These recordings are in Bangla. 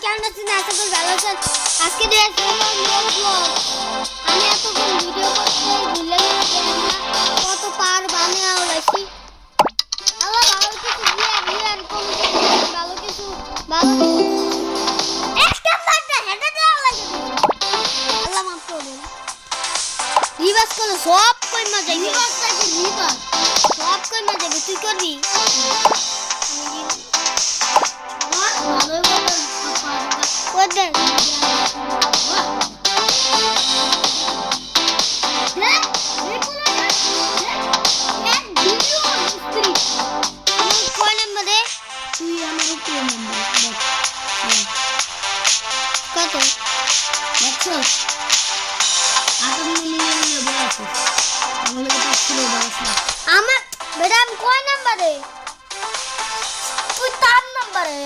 কেমন আছেন? আশা করি ভালো আছেন। আজকে আমি এতক্ষণ ভিডিও করতে ভুলে গেছি কত পার বানিয়ে আলাইছি। আল্লাহ ভালো কিছু বিয়ার ভালো কিছু একটা পারটা হেডে দেওয়া লাগে। আল্লাহ মাফ করুন। রিভার্স করলে সব কইমা যাবে। রিভার্স সব কইমা যাবে। তুই করবি? What the?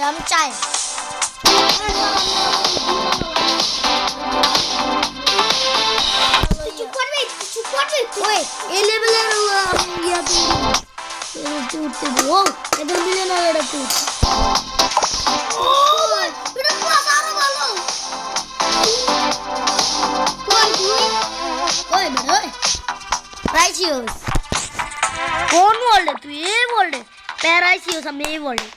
আমি চাই এই লেভেলের উঠতে দেবো এদের মিলে না এটা তুই Precious. कौन बोल रहे तू? ये बोल रहे Precious हम ये बोल रहे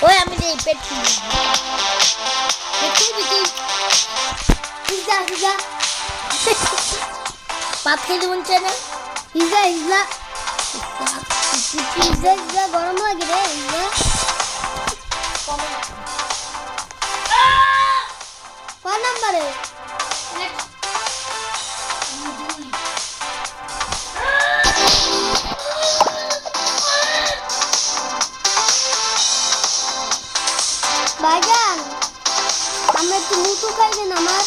ओए আমি এই পেট কিনি একটু বিটি পিজা পাত খেয়ে দেবো চ্যানেল পিজা গরম লাগে রে কোন নম্বরে ভাইজান আমরা একটু মুটু খাইবেন আমার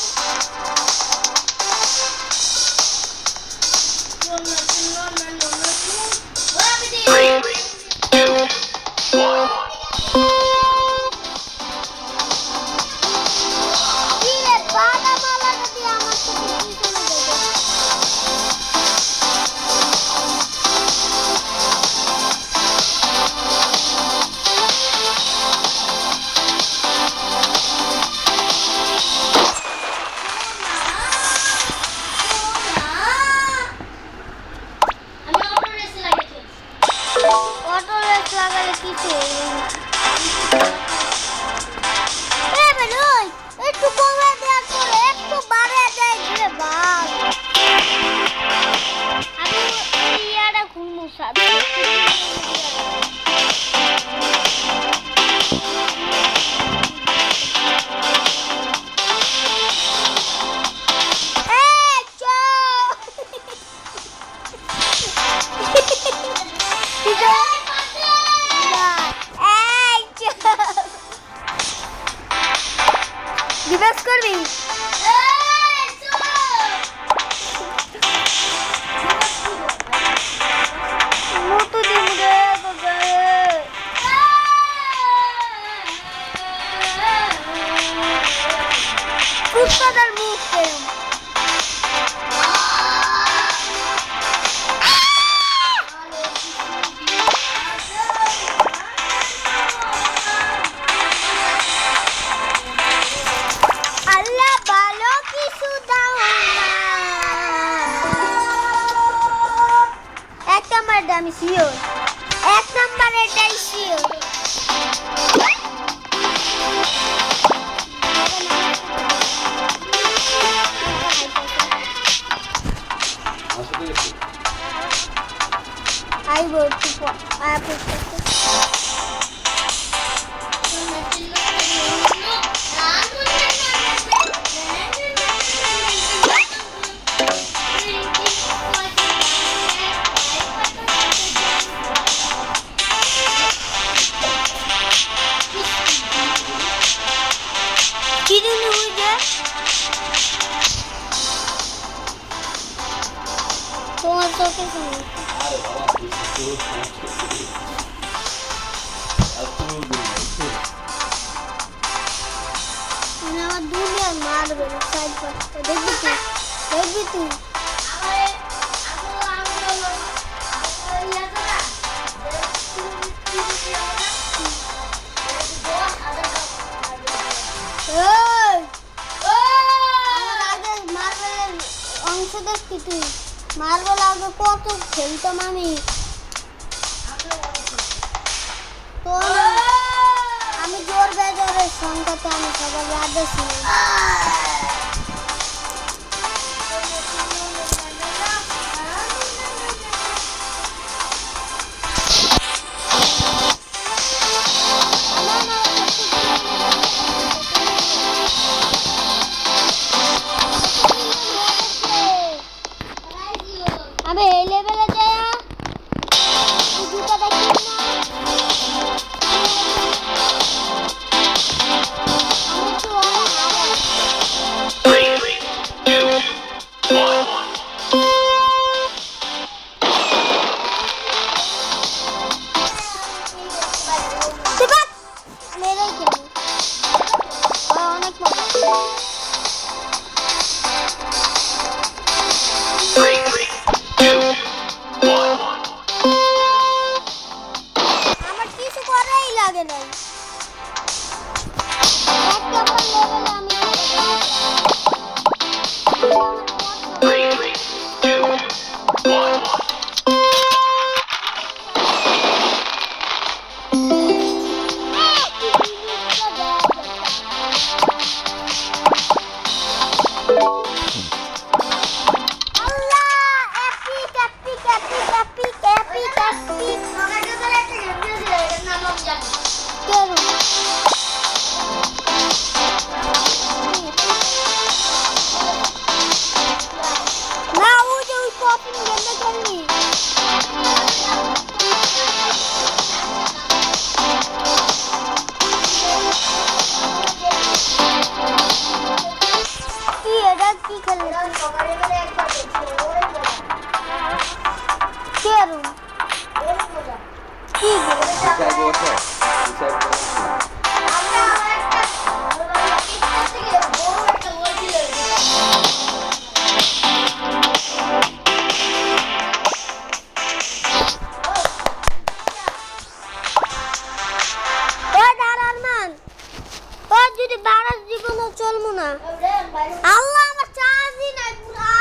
আমি শিওর এক নাম্বার এটাই শিওর I will তোমার চোখে মারবে সাইড পাশে দেখবি তুই এই, আমার আগে মার্বেলের অংশ দেখছি তুই মার্বেল আগে কত খেলতাম আমি তো আমি জোর বেজরের সংখ্যাতে আমি সবার রাজা ছিলাম আমি এই লেভেলে যাই জুতা দেখি না আমি তো মেরেই খেলি অনেক মজা আমার কিছু করাই লাগে না এক নম্বর লেভেলে আমি না ওই যে ওই কপিং গেমটা খেলনি কি এটা কি খেললি কি Bisa gue share.